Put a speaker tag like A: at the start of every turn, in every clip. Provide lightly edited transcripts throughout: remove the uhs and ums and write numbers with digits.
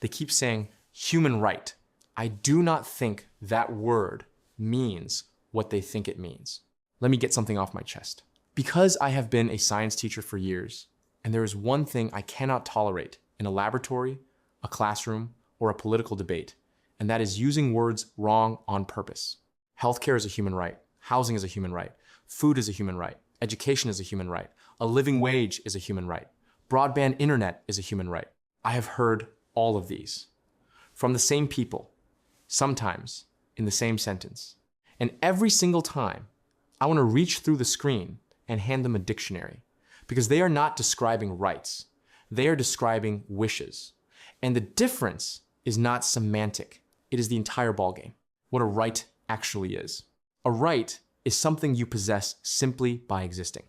A: They keep saying human right. I do not think that word means what they think it means. Let me get something off my chest. Because I have been a science teacher for years, and there is one thing I cannot tolerate in a laboratory, a classroom, or a political debate, and that is using words wrong on purpose. Healthcare is a human right. Housing is a human right. Food is a human right. Education is a human right. A living wage is a human right. Broadband internet is a human right. I have heard all of these from the same people, sometimes in the same sentence. And every single time, I want to reach through the screen and hand them a dictionary, because they are not describing rights. They are describing wishes. And the difference is not semantic. It is the entire ballgame. What a right actually is. A right is something you possess simply by existing.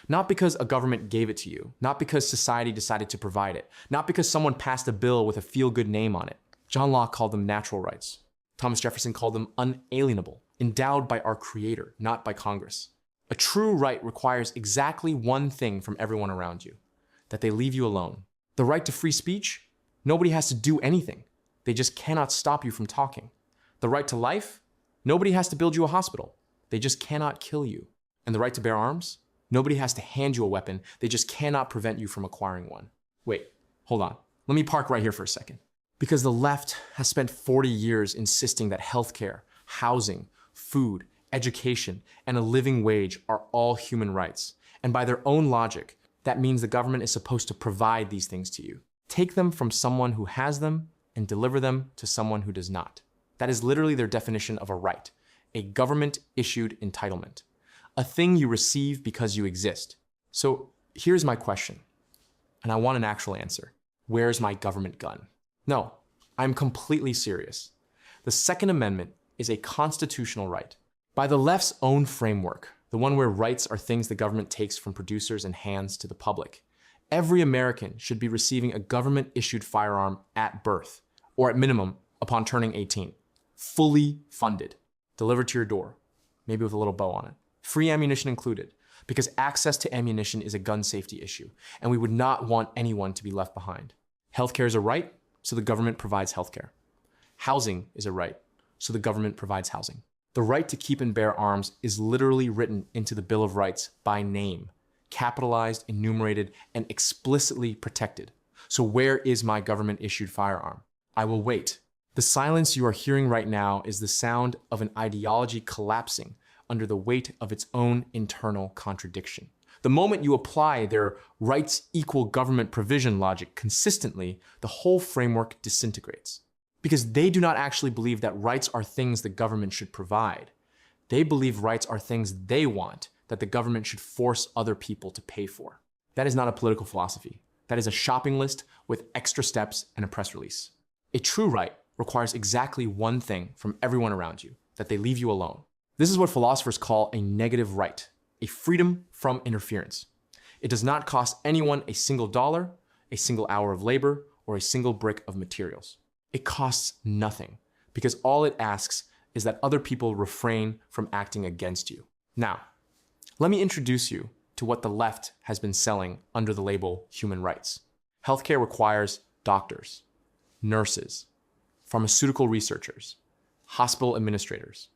A: Not because a government gave it to you, not because society decided to provide it, not because someone passed a bill with a feel-good name on it. John Locke called them natural rights. Thomas Jefferson called them unalienable, endowed by our Creator, not by Congress. A true right requires exactly one thing from everyone around you, that they leave you alone. The right to free speech? Nobody has to do anything. They just cannot stop you from talking. The right to life? Nobody has to build you a hospital. They just cannot kill you. And the right to bear arms? Nobody has to hand you a weapon. They just cannot prevent you from acquiring one. Wait, hold on. Let me park right here for a second. Because the left has spent 40 years insisting that healthcare, housing, food, education, and a living wage are all human rights. And by their own logic, that means the government is supposed to provide these things to you. Take them from someone who has them and deliver them to someone who does not. That is literally their definition of a right, a government-issued entitlement, a thing you receive because you exist. So here's my question, and I want an actual answer. Where's my government gun? No, I'm completely serious. The Second Amendment is a constitutional right. By the left's own framework, the one where rights are things the government takes from producers and hands to the public, every American should be receiving a government-issued firearm at birth, or at minimum, upon turning 18. Fully funded, delivered to your door, maybe with a little bow on it. Free ammunition included, because access to ammunition is a gun safety issue, and we would not want anyone to be left behind. Healthcare is a right, so the government provides healthcare. Housing is a right, so the government provides housing. The right to keep and bear arms is literally written into the Bill of Rights by name, capitalized, enumerated, and explicitly protected. So where is my government-issued firearm? I will wait. The silence you are hearing right now is the sound of an ideology collapsing under the weight of its own internal contradiction. The moment you apply their rights equal government provision logic consistently, the whole framework disintegrates. Because they do not actually believe that rights are things the government should provide. They believe rights are things they want that the government should force other people to pay for. That is not a political philosophy. That is a shopping list with extra steps and a press release. A true right requires exactly one thing from everyone around you, that they leave you alone. This is what philosophers call a negative right, a freedom from interference. It does not cost anyone a single dollar, a single hour of labor, or a single brick of materials. It costs nothing, because all it asks is that other people refrain from acting against you. Now, let me introduce you to what the left has been selling under the label human rights. Healthcare requires doctors, nurses, pharmaceutical researchers, hospital administrators,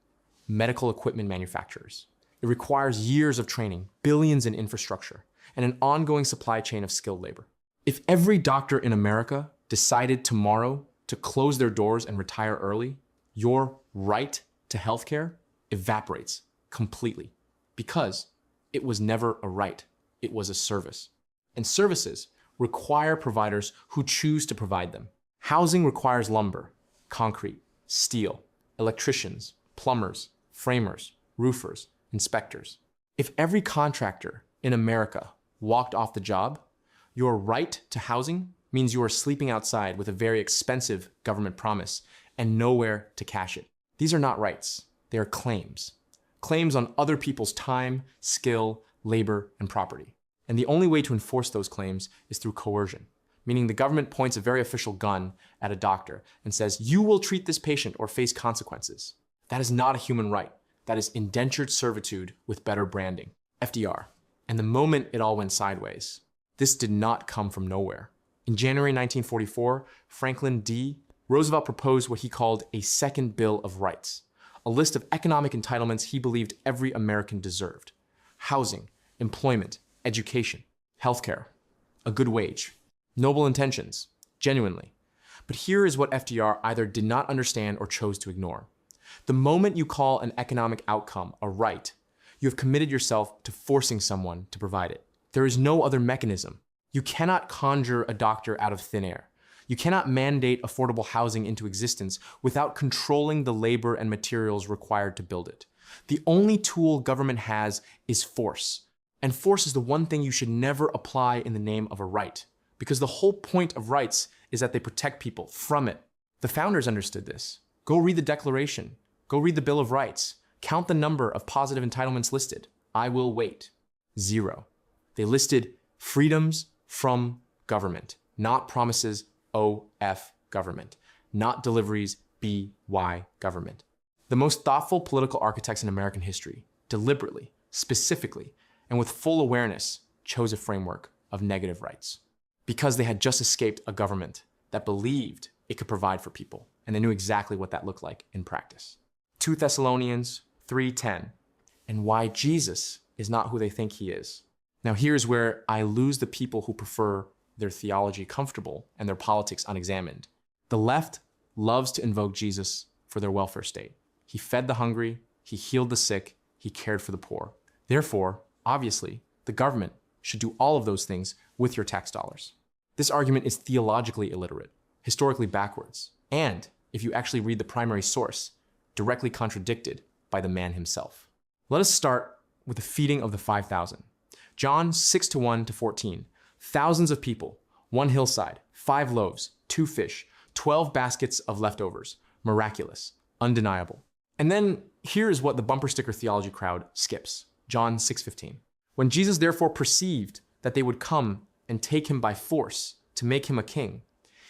A: medical equipment manufacturers. It requires years of training, billions in infrastructure, and an ongoing supply chain of skilled labor. If every doctor in America decided tomorrow to close their doors and retire early, your right to healthcare evaporates completely, because it was never a right, it was a service. And services require providers who choose to provide them. Housing requires lumber, concrete, steel, electricians, plumbers, framers, roofers, inspectors. If every contractor in America walked off the job, your right to housing means you are sleeping outside with a very expensive government promise and nowhere to cash it. These are not rights, they are claims. Claims on other people's time, skill, labor, and property. And the only way to enforce those claims is through coercion, meaning the government points a very official gun at a doctor and says, you will treat this patient or face consequences. That is not a human right. That is indentured servitude with better branding. FDR. And the moment it all went sideways, this did not come from nowhere. In January 1944, Franklin D. Roosevelt proposed what he called a Second Bill of Rights, a list of economic entitlements he believed every American deserved: housing, employment, education, healthcare, a good wage. Noble intentions, genuinely. But here is what FDR either did not understand or chose to ignore. The moment you call an economic outcome a right, you have committed yourself to forcing someone to provide it. There is no other mechanism. You cannot conjure a doctor out of thin air. You cannot mandate affordable housing into existence without controlling the labor and materials required to build it. The only tool government has is force. And force is the one thing you should never apply in the name of a right, because the whole point of rights is that they protect people from it. The founders understood this. Go read the Declaration. Go read the Bill of Rights. Count the number of positive entitlements listed. I will wait. 0. They listed freedoms from government, not promises OF government, not deliveries BY government. The most thoughtful political architects in American history deliberately, specifically, and with full awareness chose a framework of negative rights because they had just escaped a government that believed it could provide for people, and they knew exactly what that looked like in practice. 2 Thessalonians 3:10, and why Jesus is not who they think he is. Now here's where I lose the people who prefer their theology comfortable and their politics unexamined. The left loves to invoke Jesus for their welfare state. He fed the hungry, he healed the sick, he cared for the poor. Therefore, obviously, the government should do all of those things with your tax dollars. This argument is theologically illiterate, historically backwards, and, if you actually read the primary source, directly contradicted by the man himself. Let us start with the feeding of the 5,000. John 6:1-14. Thousands of people, 1 hillside, 5 loaves, 2 fish, 12 baskets of leftovers. Miraculous, undeniable. And then here is what the bumper sticker theology crowd skips. John 6:15. When Jesus therefore perceived that they would come and take him by force to make him a king,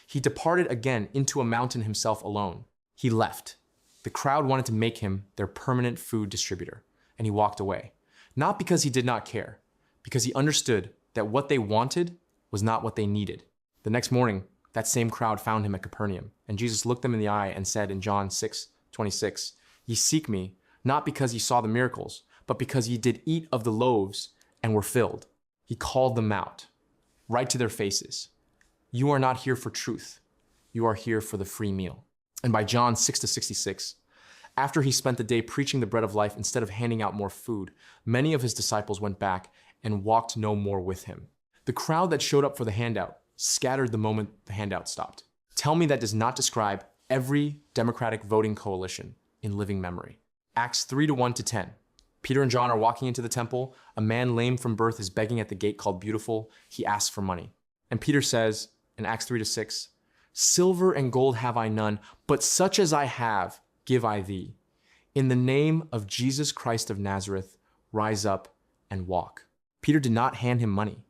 A: he departed again into a mountain himself alone. He left. The crowd wanted to make him their permanent food distributor, and he walked away. Not because he did not care, because he understood that what they wanted was not what they needed. The next morning, that same crowd found him at Capernaum, and Jesus looked them in the eye and said in John 6:26, "Ye seek me, not because ye saw the miracles, but because ye did eat of the loaves and were filled." He called them out, right to their faces. You are not here for truth. You are here for the free meal. And by John 6:66, after he spent the day preaching the bread of life instead of handing out more food, many of his disciples went back and walked no more with him. The crowd that showed up for the handout scattered the moment the handout stopped. Tell me that does not describe every Democratic voting coalition in living memory. Acts 3:1-10. Peter and John are walking into the temple. A man lame from birth is begging at the gate called Beautiful. He asks for money. And Peter says in Acts 3-6, "Silver and gold have I none, but such as I have give I thee. In the name of Jesus Christ of Nazareth, rise up and walk." Peter did not hand him money.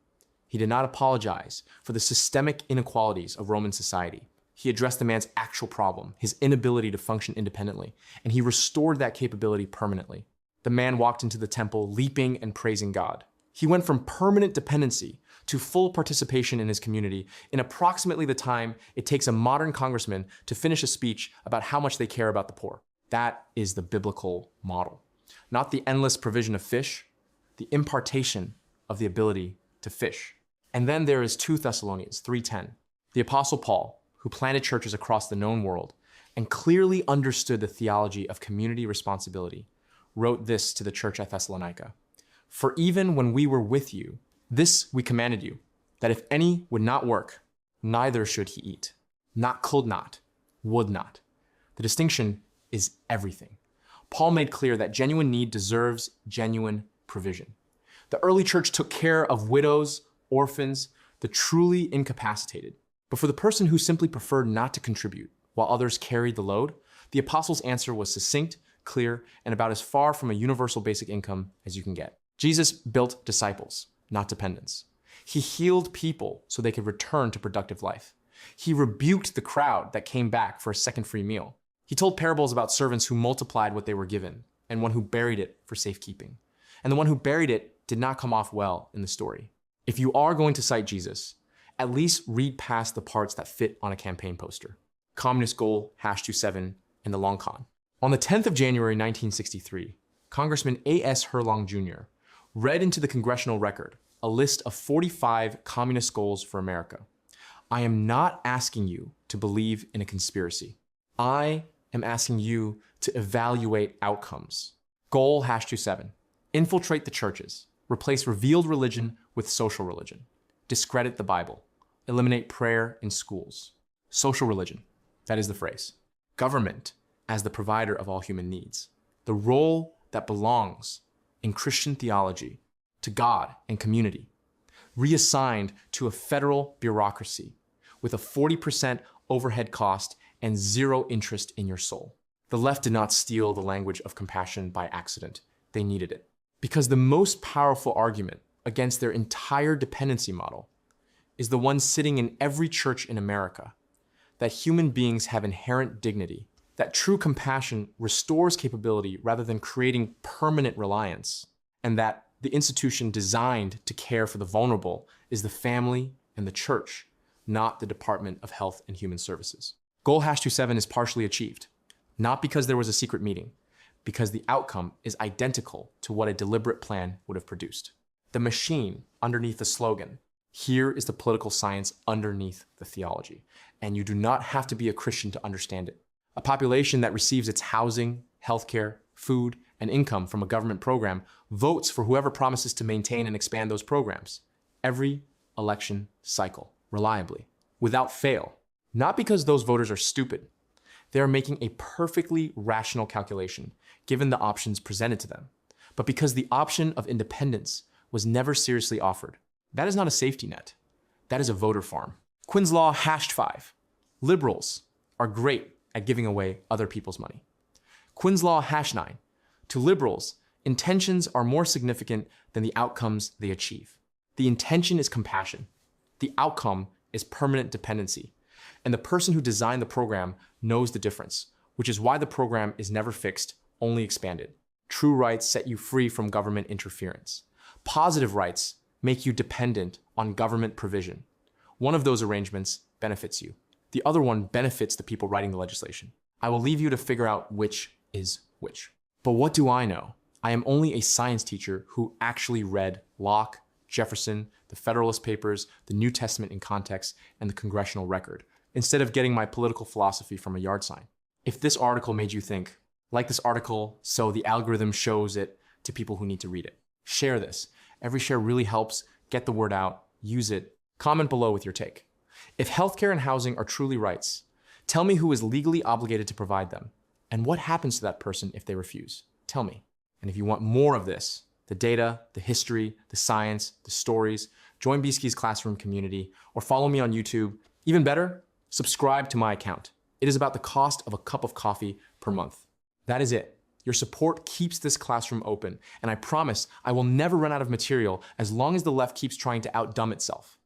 A: He did not apologize for the systemic inequalities of Roman society. He addressed the man's actual problem, his inability to function independently, and he restored that capability permanently. The man walked into the temple leaping and praising God. He went from permanent dependency to full participation in his community in approximately the time it takes a modern congressman to finish a speech about how much they care about the poor. That is the biblical model. Not the endless provision of fish, the impartation of the ability to fish. And then there is 2 Thessalonians 3:10. The Apostle Paul, who planted churches across the known world and clearly understood the theology of community responsibility, wrote this to the church at Thessalonica. "For even when we were with you, this we commanded you, that if any would not work, neither should he eat." Not could not, would not. The distinction is everything. Paul made clear that genuine need deserves genuine provision. The early church took care of widows, orphans, the truly incapacitated. But for the person who simply preferred not to contribute while others carried the load, the apostles' answer was succinct, clear, and about as far from a universal basic income as you can get. Jesus built disciples, not dependents. He healed people so they could return to productive life. He rebuked the crowd that came back for a second free meal. He told parables about servants who multiplied what they were given and one who buried it for safekeeping. And the one who buried it did not come off well in the story. If you are going to cite Jesus, at least read past the parts that fit on a campaign poster. Communist goal, #27, and the long con. On the 10th of January 1963, Congressman A.S. Herlong Jr. read into the congressional record a list of 45 communist goals for America. I am not asking you to believe in a conspiracy. I am asking you to evaluate outcomes. Goal #27, infiltrate the churches, replace revealed religion with social religion, discredit the Bible, eliminate prayer in schools. Social religion, that is the phrase. Government as the provider of all human needs. The role that belongs in Christian theology to God and community, reassigned to a federal bureaucracy with a 40% overhead cost and zero interest in your soul. The left did not steal the language of compassion by accident. They needed it. Because the most powerful argument against their entire dependency model is the one sitting in every church in America, that human beings have inherent dignity, that true compassion restores capability rather than creating permanent reliance, and that the institution designed to care for the vulnerable is the family and the church, not the Department of Health and Human Services. Goal #27 is partially achieved, not because there was a secret meeting, because the outcome is identical to what a deliberate plan would have produced. The machine underneath the slogan, here is the political science underneath the theology, and you do not have to be a Christian to understand it. A population that receives its housing, healthcare, food, and income from a government program votes for whoever promises to maintain and expand those programs every election cycle, reliably, without fail. Not because those voters are stupid. They are making a perfectly rational calculation, given the options presented to them, but because the option of independence was never seriously offered. That is not a safety net. That is a voter farm. Quinn's Law #5. Liberals are great at giving away other people's money. Quinn's Law #9. To liberals, intentions are more significant than the outcomes they achieve. The intention is compassion. The outcome is permanent dependency. And the person who designed the program knows the difference, which is why the program is never fixed, only expanded. True rights set you free from government interference. Positive rights make you dependent on government provision. One of those arrangements benefits you. The other one benefits the people writing the legislation. I will leave you to figure out which is which. But what do I know? I am only a science teacher who actually read Locke, Jefferson, the Federalist Papers, the New Testament in context, and the congressional record, instead of getting my political philosophy from a yard sign. If this article made you think, like this article so the algorithm shows it to people who need to read it. Share this. Every share really helps. Get the word out. Use it. Comment below with your take. If healthcare and housing are truly rights, tell me who is legally obligated to provide them, and what happens to that person if they refuse. Tell me. And if you want more of this, the data, the history, the science, the stories, join Beeski's classroom community, or follow me on YouTube. Even better, subscribe to my account. It is about the cost of a cup of coffee per month. That is it. Your support keeps this classroom open, and I promise I will never run out of material as long as the left keeps trying to outdumb itself.